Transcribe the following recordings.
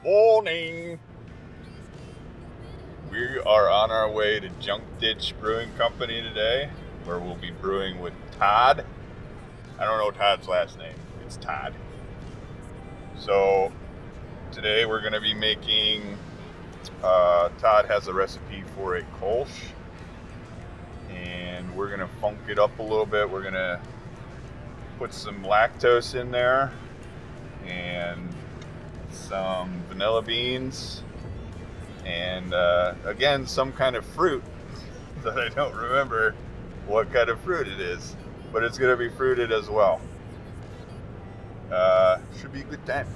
Morning! We are on our way to Junk Ditch Brewing Company today, where we'll be brewing with Todd. I don't know Todd's last name. It's Todd. So today we're going to be making, Todd has a recipe for a Kolsch, and we're going to funk it up a little bit. We're going to put some lactose in there and some vanilla beans, and again, some kind of fruit that I don't remember what kind of fruit it is, but it's going to be fruited as well. Should be a good time.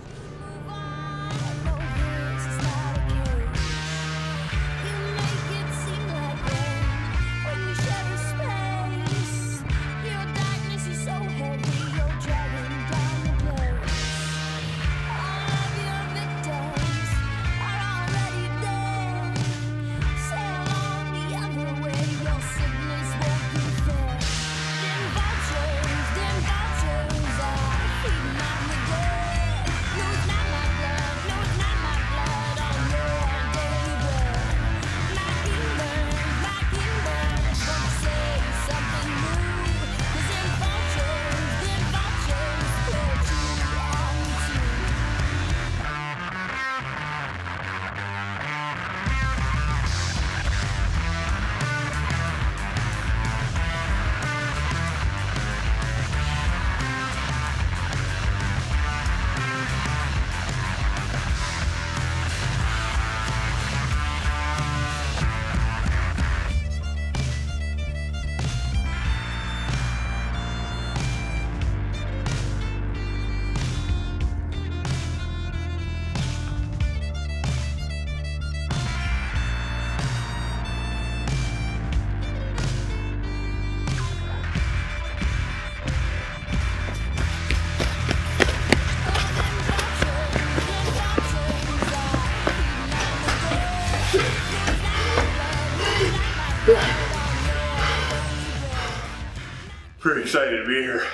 Pretty excited to be here.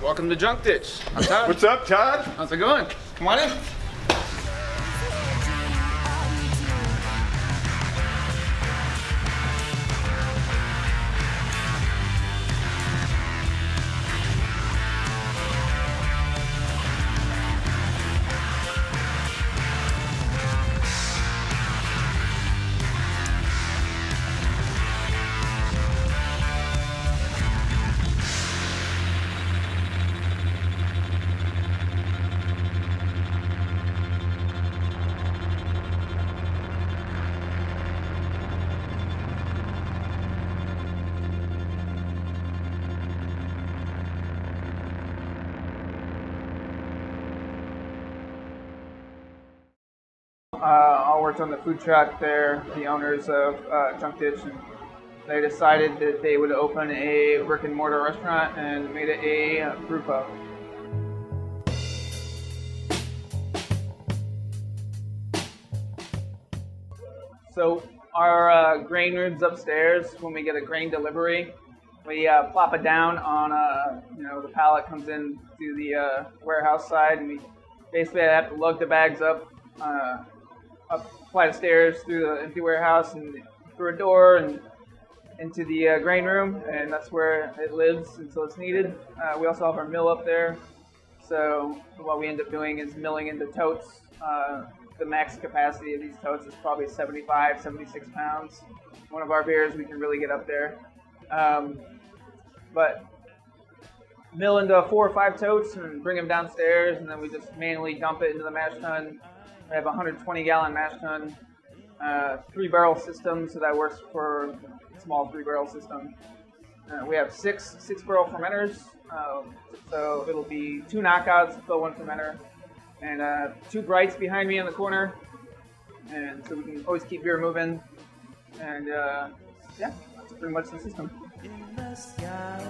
Welcome to Junk Ditch. I'm Todd. What's up, Todd? How's it going? Come on in. I worked on the food truck there, the owners of Junk Ditch, and they decided that they would open a brick and mortar restaurant and made it a brew pub. So our grain room's upstairs. When we get a grain delivery, we plop it down on the pallet comes in to the warehouse side, and we basically have to lug the bags up a flight of stairs through the empty warehouse and through a door and into the grain room, and that's where it lives until it's needed. We also have our mill up there, so what we end up doing is milling into totes. The max capacity of these totes is probably 75, 76 pounds. One of our beers, we can really get up there. But mill into 4 or 5 totes and bring them downstairs, and then we just manually dump it into the mash tun We have a 120-gallon mash tun, 3-barrel system, so that works for a small 3-barrel system. We have six barrel fermenters, so it'll be 2 knockouts to fill 1 fermenter, and 2 brights behind me in the corner, and so we can always keep beer moving. And yeah, that's pretty much the system. In the sky,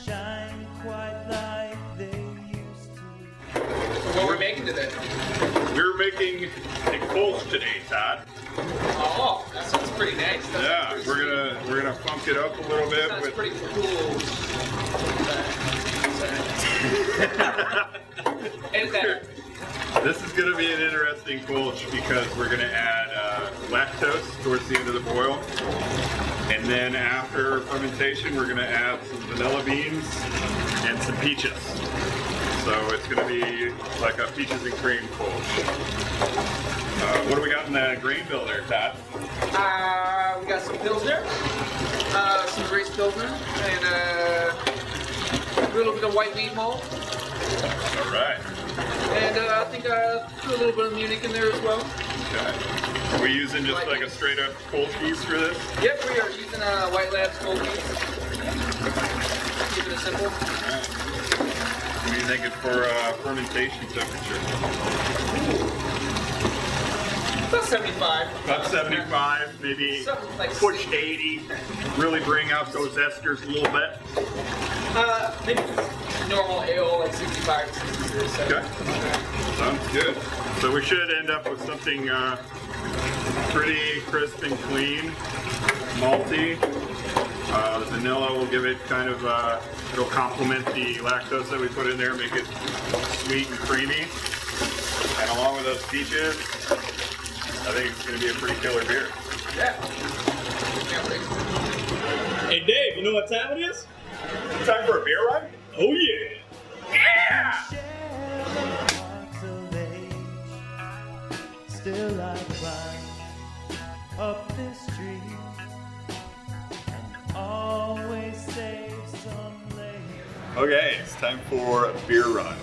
shine quite like they used to. So what are we making today? We're making a Kolsch today, Todd. Oh, that sounds pretty nice. Yeah, we're gonna funk it up a little bit That's with. pretty cool. Edit that. This is gonna be an interesting Kolsch because we're gonna add lactose towards the end of the boil, and then after fermentation, we're gonna add some vanilla beans and some peaches. So it's going to be like a peaches and cream Kolsch. What do we got in the grain bill there, Todd? We got some Pilsner, some Grace Pilsner, and a little bit of white wheat malt. All right. And I think I threw a little bit of Munich in there as well. Okay. Are we using just like a straight up Kolsch yeast for this? Yep, we are using White Labs cold yeast. Keeping it simple. All right. What are you thinking for fermentation temperature? About 75. About 75, maybe Something like push 80. Really bring out those esters a little bit. Maybe normal ale, like 65, 66. So. Okay. Sounds good. So we should end up with something pretty crisp and clean, malty. The vanilla will give it kind of, it'll complement the lactose that we put in there, make it sweet and creamy. And along with those peaches, I think it's going to be a pretty killer beer. Yeah. Can't wait. Hey Dave, you know what time it is? Time for a beer run? Oh yeah! Yeah! Hearts of age, still I climb up this street and always save some late. Okay, it's time for a beer run.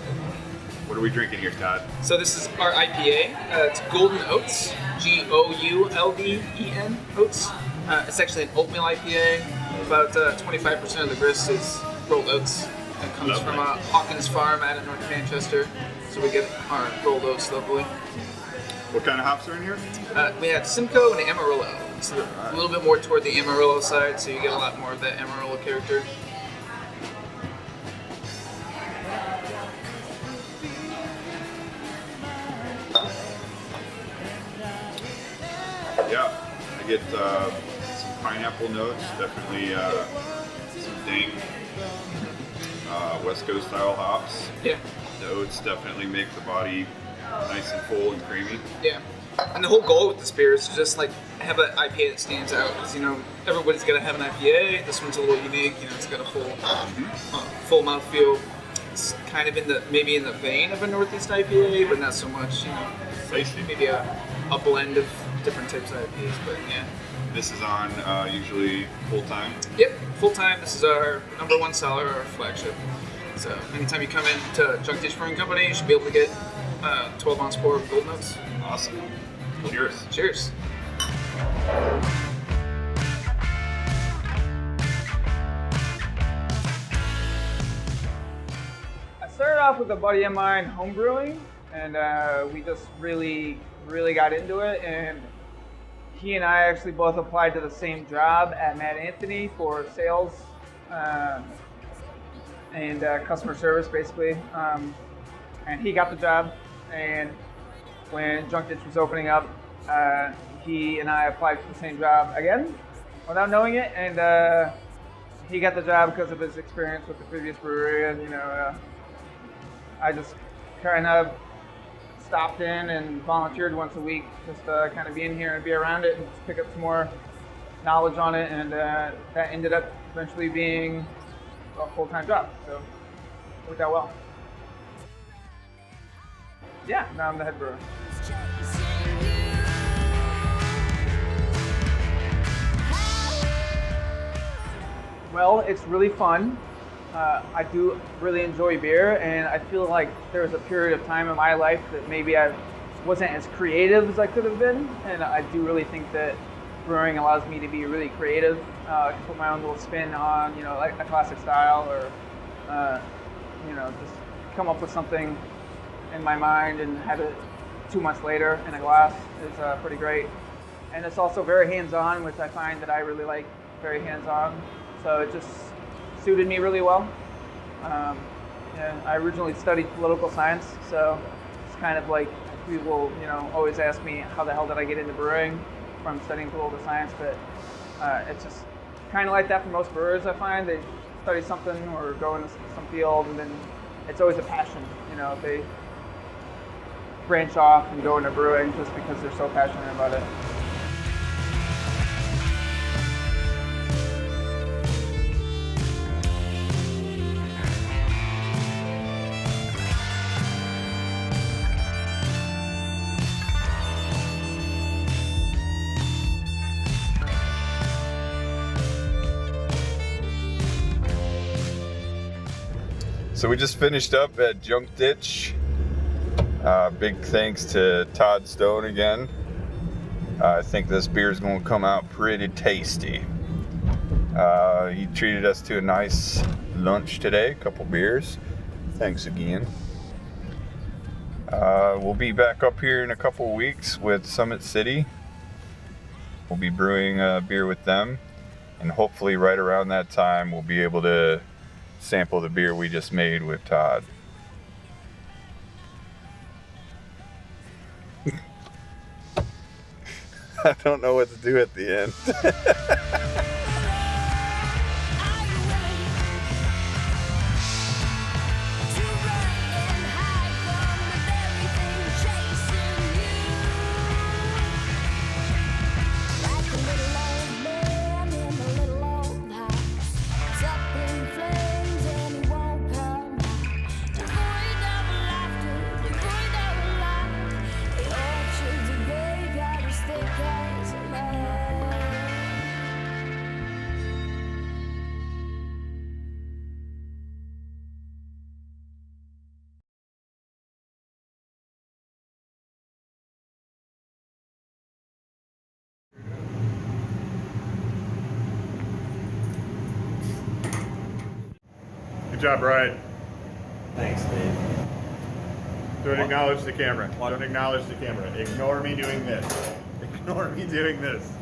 What are we drinking here, Todd? So this is our IPA. It's Goulden Oats, Goulden Oats. It's actually an oatmeal IPA. About 25% of the grist is rolled oats. It comes from Hawkins Farm out of North Manchester. So we get our rolled oats locally. What kind of hops are in here? We have Simcoe and Amarillo. So a little bit more toward the Amarillo side, so you get a lot more of that Amarillo character. Yeah, I get some pineapple notes, definitely some dank West Coast style hops. Yeah. The oats definitely make the body nice and full and creamy. Yeah. And the whole goal with this beer is to just like have an IPA that stands out, because everybody's gonna have an IPA. This one's a little unique. It's got a full mouthfeel. It's kind of maybe in the vein of a Northeast IPA, but not so much. Maybe a blend of different types of IPAs. But yeah. This is on usually full time. Yep, full time. This is our #1 seller, our flagship. So anytime you come in to Junk Ditch Brewing Company, you should be able to get 12-ounce pour of Goulden Oats. Awesome. Cheers. Cheers. I started off with a buddy of mine home brewing, and we just really got into it. And he and I actually both applied to the same job at Mad Anthony for sales and customer service, basically. And he got the job. And when Junk Ditch was opening up, he and I applied for the same job again without knowing it. And he got the job because of his experience with the previous brewery. And I just kind of stopped in and volunteered once a week, just to kind of be in here and be around it and just pick up some more knowledge on it, and that ended up eventually being a full-time job, so it worked out well. Yeah, now I'm the head brewer. Well, it's really fun. I do really enjoy beer, and I feel like there was a period of time in my life that maybe I wasn't as creative as I could have been, and I do really think that brewing allows me to be really creative. I can put my own little spin on, like a classic style, or just come up with something in my mind and have it 2 months later in a glass is pretty great. And it's also very hands-on, which I find that I really like, very hands-on. So it just suited me really well. I originally studied political science, so it's kind of like people, always ask me how the hell did I get into brewing from studying political science, but it's just kind of like that for most brewers. I find they study something or go into some field, and then it's always a passion. They branch off and go into brewing just because they're so passionate about it. So we just finished up at Junk Ditch. Big thanks to Todd Stone again. I think this beer is going to come out pretty tasty. He treated us to a nice lunch today, a couple beers. Thanks again. We'll be back up here in a couple weeks with Summit City. We'll be brewing a beer with them, and hopefully right around that time we'll be able to sample the beer we just made with Todd. I don't know what to do at the end. Good job, Brian. Thanks, Dave. Don't acknowledge the camera. Don't acknowledge the camera. Ignore me doing this. Ignore me doing this.